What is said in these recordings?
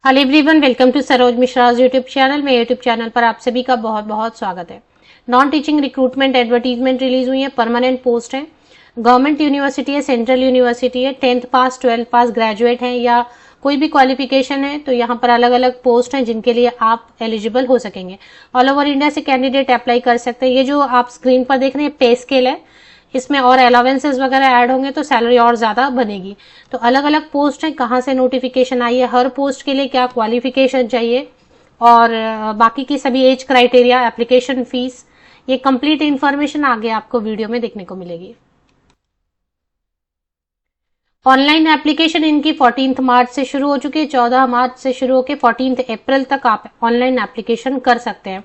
Hello everyone, welcome to Saroj Mishra's YouTube channel. मेरे YouTube channel पर आप सभी का बहुत बहुत स्वागत है। Non teaching recruitment advertisement release हुई है, परमानेंट पोस्ट है, गवर्नमेंट यूनिवर्सिटी है, सेंट्रल यूनिवर्सिटी है, 10th पास 12th पास ग्रेजुएट हैं या कोई भी क्वालिफिकेशन है, तो यहाँ पर अलग अलग पोस्ट हैं जिनके लिए आप एलिजिबल हो सकेंगे। ऑल ओवर इंडिया से कैंडिडेट अप्लाई कर सकते हैं। ये जो आप स्क्रीन पर देख रहे हैं पे स्केल है, इसमें और अलावेंसेस वगैरह ऐड होंगे तो सैलरी और ज्यादा बनेगी। तो अलग अलग पोस्ट है, कहाँ से नोटिफिकेशन आई है, हर पोस्ट के लिए क्या क्वालिफिकेशन चाहिए और बाकी की सभी एज क्राइटेरिया, एप्लीकेशन फीस, ये कंप्लीट इंफॉर्मेशन आगे आपको वीडियो में देखने को मिलेगी। ऑनलाइन एप्लीकेशन इनकी 14th मार्च से शुरू हो चुकी है। 14 मार्च से शुरू होकर 14 अप्रैल तक आप ऑनलाइन एप्लीकेशन कर सकते हैं।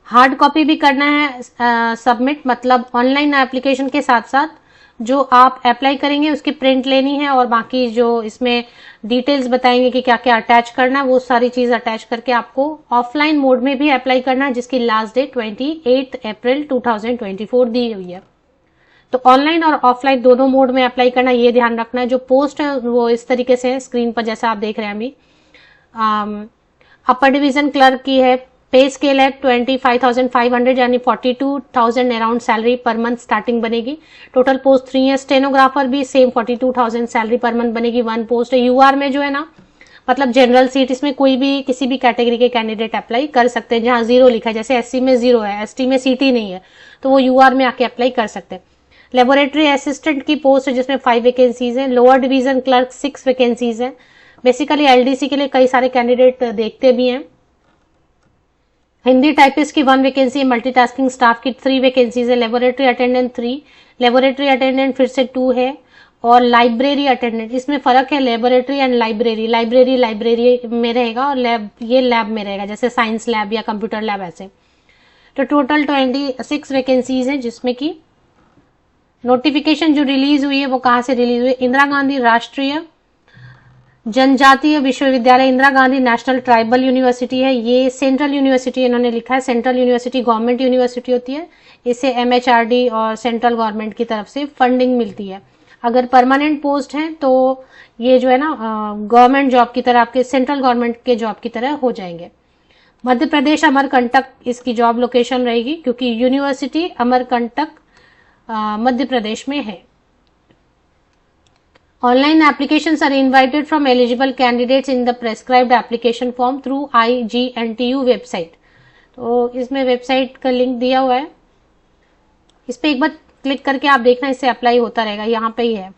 हार्ड कॉपी भी करना है सबमिट, मतलब ऑनलाइन एप्लीकेशन के साथ साथ जो आप अप्लाई करेंगे उसकी प्रिंट लेनी है और बाकी जो इसमें डिटेल्स बताएंगे कि क्या क्या अटैच करना है, वो सारी चीज अटैच करके आपको ऑफलाइन मोड में भी अप्लाई करना है, जिसकी लास्ट डेट 28 अप्रैल 2024 दी हुई है। तो ऑनलाइन और ऑफलाइन दोनों मोड में अप्लाई करना, ये ध्यान रखना है। जो पोस्ट है वो इस तरीके से है, स्क्रीन पर जैसा आप देख रहे हैं अभी। अपर डिवीजन क्लर्क की है, पे स्केल है 25,500 यानी 42,000 around salary per month starting बनेगी। टोटल पोस्ट 3 है। स्टेनोग्राफर भी सेम 42,000 सैलरी पर मंथ बनेगी, 1 पोस्ट है। यूआर में जो है ना, मतलब जनरल सीट, इसमें कोई भी किसी भी कैटेगरी के कैंडिडेट अप्लाई कर सकते हैं। जहां 0 लिखा है, जैसे एससी में 0 है, एसटी में सीट ही नहीं है, तो वो यूआर में आके अप्लाई कर सकते हैं। लेबोरेटरी असिस्टेंट की पोस्ट है जिसमें 5 वैकेंसीज है। लोअर डिवीजन क्लर्क 6 वैकेंसीज है। बेसिकली एलडीसी के लिए कई सारे कैंडिडेट देखते भी हैं। हिंदी टाइपिस्ट की 1 वैकेंसी है। मल्टीटास्किंग स्टाफ की 3 वैकेंसीज है। लेबोरेटरी अटेंडेंट 3, लेबोरेटरी अटेंडेंट फिर से 2 है। और लाइब्रेरी अटेंडेंट, इसमें फर्क है लेबोरेटरी एंड लाइब्रेरी। लाइब्रेरी में रहेगा और लैब ये लैब में रहेगा, जैसे साइंस लैब या कंप्यूटर लैब ऐसे। तो टोटल 26 वैकेंसीज है, जिसमें की नोटिफिकेशन जो रिलीज हुई है वो कहां से रिलीज हुई है? इंदिरा गांधी राष्ट्रीय जनजातीय विश्वविद्यालय, Indira Gandhi national tribal university है। ये सेंट्रल यूनिवर्सिटी इन्होंने लिखा है। सेंट्रल यूनिवर्सिटी गवर्नमेंट यूनिवर्सिटी होती है, इसे एमएचआरडी और सेंट्रल गवर्नमेंट की तरफ से फंडिंग मिलती है। अगर परमानेंट पोस्ट है तो ये जो है ना गवर्नमेंट जॉब की तरह, आपके सेंट्रल गवर्नमेंट के जॉब की तरह हो जाएंगे। मध्य प्रदेश अमरकंटक इसकी जॉब लोकेशन रहेगी, क्योंकि यूनिवर्सिटी अमरकंटक मध्य प्रदेश में है। Online applications are invited from eligible candidates in the prescribed application form through IGNTU website। तो इसमें वेबसाइट का लिंक दिया हुआ है, इस पे एक बार क्लिक करके आप देखना, इससे अप्लाई होता रहेगा, यहाँ पे ही है।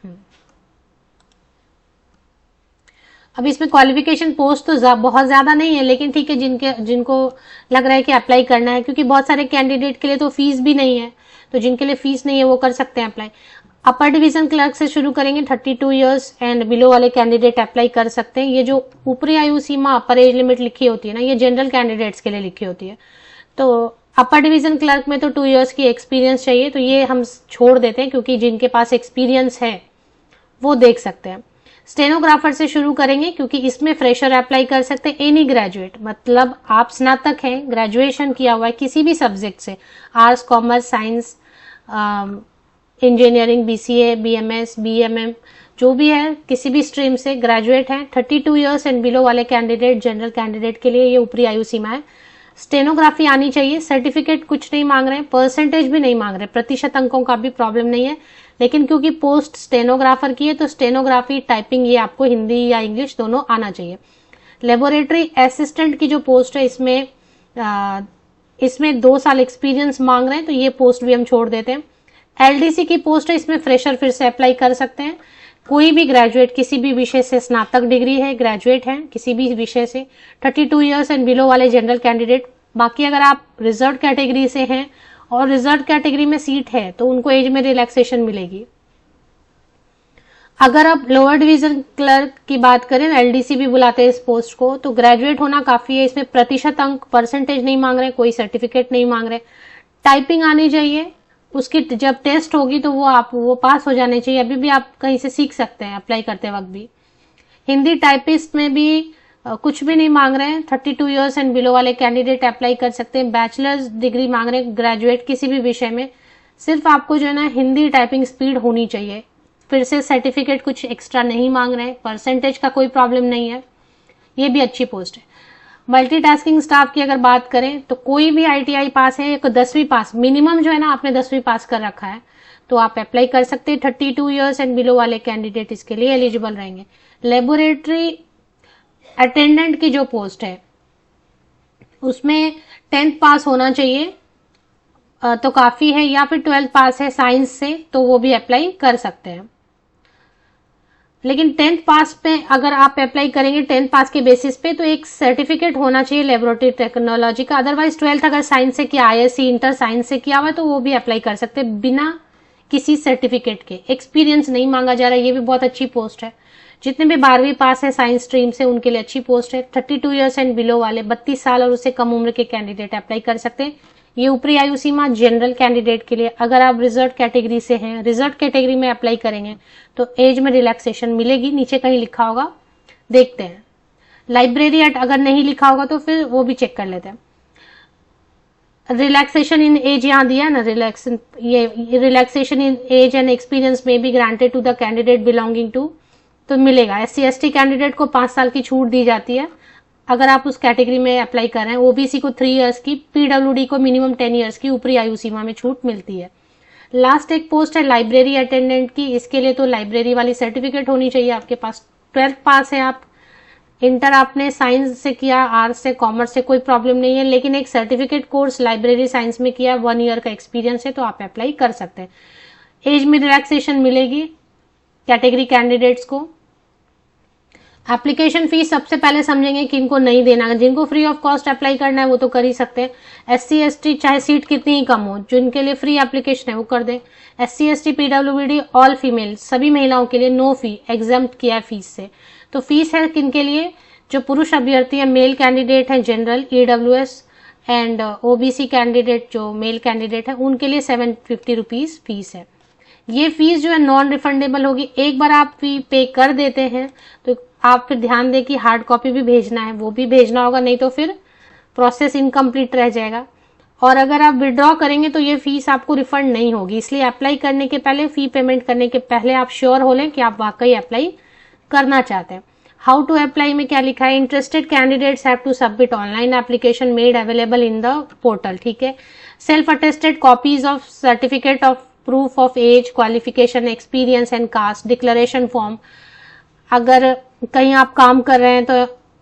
अब इसमें क्वालिफिकेशन पोस्ट तो बहुत ज्यादा नहीं है, लेकिन ठीक है, जिनको लग रहा है कि अप्लाई करना है, क्योंकि बहुत सारे कैंडिडेट के लिए तो फीस भी नहीं है, तो जिनके लिए फीस नहीं है वो कर सकते हैं अप्लाई। अपर डिवीजन क्लर्क से शुरू करेंगे, 32 इयर्स एंड बिलो वाले कैंडिडेट अप्लाई कर सकते हैं। ये जो ऊपरी आयु सीमा, अपर एज लिमिट लिखी होती है ना, ये जनरल कैंडिडेट्स के लिए लिखी होती है। तो अपर डिवीजन क्लर्क में तो 2 इयर्स की एक्सपीरियंस चाहिए, तो ये हम छोड़ देते हैं, क्योंकि जिनके पास एक्सपीरियंस है वो देख सकते हैं। स्टेनोग्राफर से शुरू करेंगे, क्योंकि इसमें फ्रेशर अप्लाई कर सकते हैं। एनी ग्रेजुएट, मतलब आप स्नातक हैं, ग्रेजुएशन किया हुआ है किसी भी सब्जेक्ट से, arts, commerce, science, engineering, BCA, BMS, BMM, जो भी है, किसी भी स्ट्रीम से ग्रेजुएट है। 32 इयर्स एंड बिलो वाले कैंडिडेट, जनरल कैंडिडेट के लिए ये ऊपरी आयु सीमा है। स्टेनोग्राफी आनी चाहिए। सर्टिफिकेट कुछ नहीं मांग रहे हैं, परसेंटेज भी नहीं मांग रहे, प्रतिशत अंकों का भी प्रॉब्लम नहीं है, लेकिन क्योंकि पोस्ट स्टेनोग्राफर की है तो स्टेनोग्राफी, टाइपिंग ये आपको हिंदी या इंग्लिश दोनों आना चाहिए। लेबोरेटरी असिस्टेंट की जो पोस्ट है, इसमें 2 साल एक्सपीरियंस मांग रहे हैं, तो ये पोस्ट भी हम छोड़ देते हैं। एलडीसी की पोस्ट है, इसमें फ्रेशर फिर से अप्लाई कर सकते हैं। कोई भी ग्रेजुएट, किसी भी विषय से स्नातक डिग्री है, ग्रेजुएट है किसी भी विषय से, 32 इयर्स एंड बिलो वाले जनरल कैंडिडेट। बाकी अगर आप रिजर्व कैटेगरी से हैं और रिजर्व कैटेगरी में सीट है तो उनको एज में रिलैक्सेशन मिलेगी। अगर आप लोअर डिवीजन क्लर्क की बात करें, एलडीसी भी बुलाते हैं इस पोस्ट को, तो ग्रेजुएट होना काफी है। इसमें प्रतिशत अंक, परसेंटेज नहीं मांग रहे, कोई सर्टिफिकेट नहीं मांग रहे। टाइपिंग आनी चाहिए, उसकी जब टेस्ट होगी तो वो पास हो जाने चाहिए। अभी भी आप कहीं से सीख सकते हैं अप्लाई करते वक्त भी। हिंदी टाइपिस्ट में भी कुछ भी नहीं मांग रहे हैं। 32 इयर्स एंड बिलो वाले कैंडिडेट अप्लाई कर सकते हैं। बैचलर्स डिग्री मांग रहे हैं ग्रेजुएट किसी भी विषय में। सिर्फ आपको जो है ना हिंदी टाइपिंग स्पीड होनी चाहिए। फिर से सर्टिफिकेट कुछ एक्स्ट्रा नहीं मांग रहे हैं, परसेंटेज का कोई प्रॉब्लम नहीं है। ये भी अच्छी पोस्ट है। मल्टीटास्किंग स्टाफ की अगर बात करें तो कोई भी ITI पास है या 10वीं पास, मिनिमम जो है ना आपने 10वीं पास कर रखा है तो आप अप्लाई कर सकते हैं। 32 ईयर्स एंड बिलो वाले कैंडिडेट इसके लिए एलिजिबल रहेंगे। लेबोरेटरी अटेंडेंट की जो पोस्ट है उसमें 10th पास होना चाहिए तो काफी है, या फिर 12th पास है साइंस से तो वो भी अप्लाई कर सकते हैं। लेकिन 10th पास पे अगर आप अप्लाई करेंगे 10th पास के बेसिस पे तो एक सर्टिफिकेट होना चाहिए लेबोरेटरी टेक्नोलॉजी का। अदरवाइज 12th अगर साइंस से किया, ISc इंटर साइंस से किया हुआ है तो वो भी अप्लाई कर सकते हैं बिना किसी सर्टिफिकेट के। एक्सपीरियंस नहीं मांगा जा रहा है, ये भी बहुत अच्छी पोस्ट है। जितने भी 12वीं पास है साइंस स्ट्रीम से उनके लिए अच्छी पोस्ट है। 32 ईयर्स एंड बिलो वाले 32 साल और उससे कम उम्र के कैंडिडेट अप्लाई कर सकते हैं। ये ऊपरी आयु सीमा जनरल कैंडिडेट के लिए। अगर आप रिजर्व कैटेगरी से हैं, रिजर्व कैटेगरी में अप्लाई करेंगे तो एज में रिलैक्सेशन मिलेगी, नीचे कहीं लिखा होगा, देखते हैं। लाइब्रेरी एट अगर नहीं लिखा होगा तो फिर वो भी चेक कर लेते हैं। रिलैक्सेशन इन एज यहाँ दिया ना, relaxation in age and experience में be granted to the candidate belonging to, तो मिलेगा। SC ST कैंडिडेट को 5 साल की छूट दी जाती है अगर आप उस कैटेगरी में अप्लाई कर रहे हैं। OBC को 3 इयर्स की, PWD को मिनिमम 10 इयर्स की ऊपरी आयु सीमा में छूट मिलती है। लास्ट एक पोस्ट है लाइब्रेरी अटेंडेंट की। इसके लिए तो लाइब्रेरी वाली सर्टिफिकेट होनी चाहिए आपके पास। 12th पास है आप, इंटर आपने साइंस से किया, आर्ट्स से, कॉमर्स से, कोई प्रॉब्लम नहीं है। लेकिन एक सर्टिफिकेट कोर्स लाइब्रेरी साइंस में किया, 1 ईयर का एक्सपीरियंस है तो आप अप्लाई कर सकते हैं। एज में रिलैक्सेशन मिलेगी कैटेगरी कैंडिडेट्स को। एप्लीकेशन फीस सबसे पहले समझेंगे कि इनको नहीं देना है। जिनको फ्री ऑफ कॉस्ट अप्लाई करना है वो तो कर ही सकते हैं। SC ST चाहे सीट कितनी ही कम हो, जिनके लिए फ्री एप्लीकेशन है वो कर दें। SC ST PWD all female, सभी महिलाओं के लिए नो फी, एग्जाम्प्ट किया है फीस से। तो फीस है किनके लिए? जो पुरुष अभ्यर्थी है, मेल कैंडिडेट है general, EWS and OBC candidate जो मेल कैंडिडेट है उनके लिए 750 रुपीज फीस है। ये फीस जो है नॉन रिफंडेबल होगी। एक बार आप फी पे कर देते हैं तो आप फिर ध्यान दें कि हार्ड कॉपी भी भेजना है, वो भी भेजना होगा, नहीं तो फिर प्रोसेस इनकम्प्लीट रह जाएगा। और अगर आप विड्रॉ करेंगे तो ये फीस आपको रिफंड नहीं होगी। इसलिए अप्लाई करने के पहले, फी पेमेंट करने के पहले आप श्योर हो लें कि आप वाकई अप्लाई करना चाहते हैं। हाउ टू अप्लाई में क्या लिखा है? Interested candidates have to submit online application made available in the portal. ठीक है। Self attested copies of certificate of proof of age, qualification, experience and caste, declaration form. अगर कहीं आप काम कर रहे हैं तो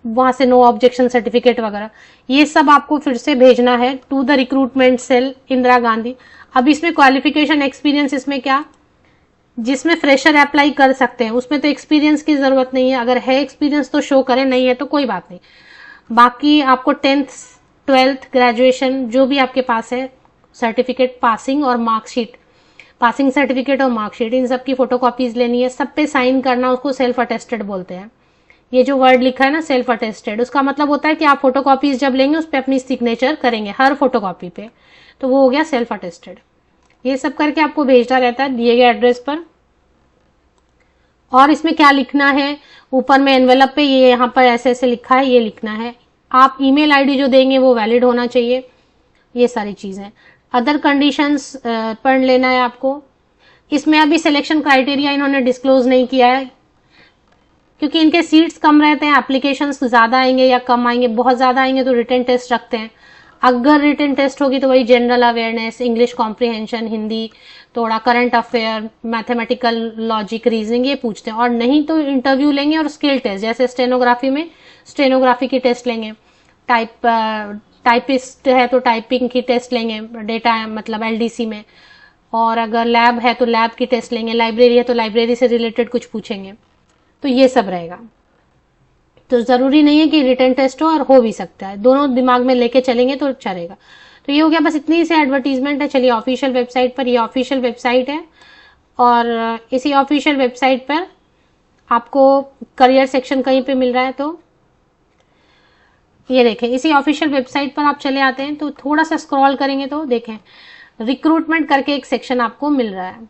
वहां से नो ऑब्जेक्शन सर्टिफिकेट वगैरह, ये सब आपको फिर से भेजना है to the recruitment cell, Indira Gandhi. अब इसमें क्वालिफिकेशन, एक्सपीरियंस, इसमें क्या, जिसमें फ्रेशर अप्लाई कर सकते हैं उसमें तो एक्सपीरियंस की जरूरत नहीं है। अगर है एक्सपीरियंस तो शो करें, नहीं है तो कोई बात नहीं। बाकी आपको 10th 12th ग्रेजुएशन जो भी आपके पास है, सर्टिफिकेट, पासिंग और मार्कशीट, पासिंग सर्टिफिकेट और मार्कशीट, इन सब की फोटोकॉपीज लेनी है। सब पे साइन करना, उसको सेल्फ अटेस्टेड बोलते हैं। ये जो वर्ड लिखा है ना सेल्फ अटेस्टेड, उसका मतलब होता है कि आप फोटोकॉपीज जब लेंगे उस पर अपनी सिग्नेचर करेंगे हर फोटोकॉपी पे, तो वो हो गया सेल्फ अटेस्टेड। ये सब करके आपको भेजना रहता है दिए गए एड्रेस पर। और इसमें क्या लिखना है, ऊपर में एनवेलप पे ये यहाँ पर ऐसे ऐसे लिखा है, ये लिखना है। आप ईमेल आईडी जो देंगे वो वैलिड होना चाहिए। ये सारी चीजें। अदर कंडीशंस पढ़ लेना है आपको। इसमें अभी सिलेक्शन क्राइटेरिया इन्होंने डिस्क्लोज नहीं किया है क्योंकि इनके सीट्स कम रहते हैं। एप्लीकेशंस ज्यादा आएंगे या कम आएंगे, बहुत ज्यादा आएंगे तो रिटन टेस्ट रखते हैं। अगर रिटन टेस्ट होगी तो वही general awareness, English comprehension, Hindi, थोड़ा current affair, mathematical, logic, reasoning, ये पूछते हैं। और नहीं तो इंटरव्यू लेंगे और स्किल टेस्ट, जैसे स्टेनोग्राफी में स्टेनोग्राफी की टेस्ट लेंगे, टाइपिस्ट है तो टाइपिंग की टेस्ट लेंगे, डेटा मतलब LDC में, और अगर लैब है तो लैब की टेस्ट लेंगे, लाइब्रेरी है तो लाइब्रेरी से रिलेटेड कुछ पूछेंगे। तो ये सब रहेगा। तो जरूरी नहीं है कि रिटन टेस्ट हो भी सकता है, दोनों दिमाग में लेके चलेंगे तो चलेगा। तो ये हो गया, बस इतनी से एडवर्टीजमेंट है। चलिए ऑफिशियल वेबसाइट पर, ये ऑफिशियल वेबसाइट है और इसी ऑफिशियल वेबसाइट पर आपको करियर सेक्शन कहीं पे मिल रहा है, तो ये देखें, इसी ऑफिशियल वेबसाइट पर आप चले आते हैं तो थोड़ा सा स्क्रॉल करेंगे तो देखें रिक्रूटमेंट करके एक सेक्शन आपको मिल रहा है।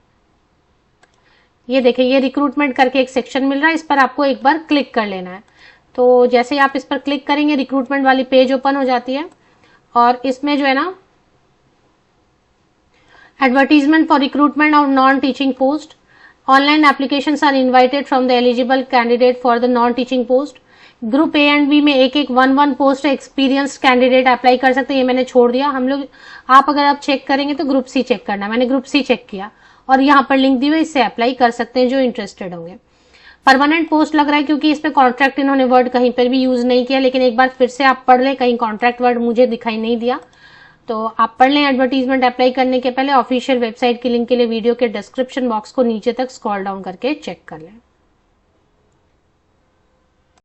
ये देखें, ये रिक्रूटमेंट करके एक सेक्शन मिल रहा है, इस पर आपको एक बार क्लिक कर लेना है। तो जैसे ही आप इस पर क्लिक करेंगे रिक्रूटमेंट वाली पेज ओपन हो जाती है और इसमें जो है ना एडवर्टीजमेंट फॉर रिक्रूटमेंट और non teaching post, online applications are invited from the eligible candidate for the non teaching post. Group A and B में एक एक 1 पोस्ट एक्सपीरियंस्ड कैंडिडेट अप्लाई कर सकते हैं, ये मैंने छोड़ दिया। हम लोग आप अगर आप चेक करेंगे तो ग्रुप सी चेक करना, मैंने ग्रुप सी चेक किया और यहाँ पर लिंक दी हुई, इससे अप्लाई कर सकते हैं जो इंटरेस्टेड होंगे। परमानेंट पोस्ट लग रहा है क्योंकि इस पे कॉन्ट्रैक्ट इन्होंने वर्ड कहीं पर भी यूज नहीं किया, लेकिन एक बार फिर से आप पढ़ लें, कहीं कॉन्ट्रैक्ट वर्ड मुझे दिखाई नहीं दिया, तो आप पढ़ लें। एडवर्टीजमेंट अप्लाई करने के पहले ऑफिशियल वेबसाइट की लिंक के लिए वीडियो के डिस्क्रिप्शन बॉक्स को नीचे तक स्क्रॉल डाउन करके चेक कर लें।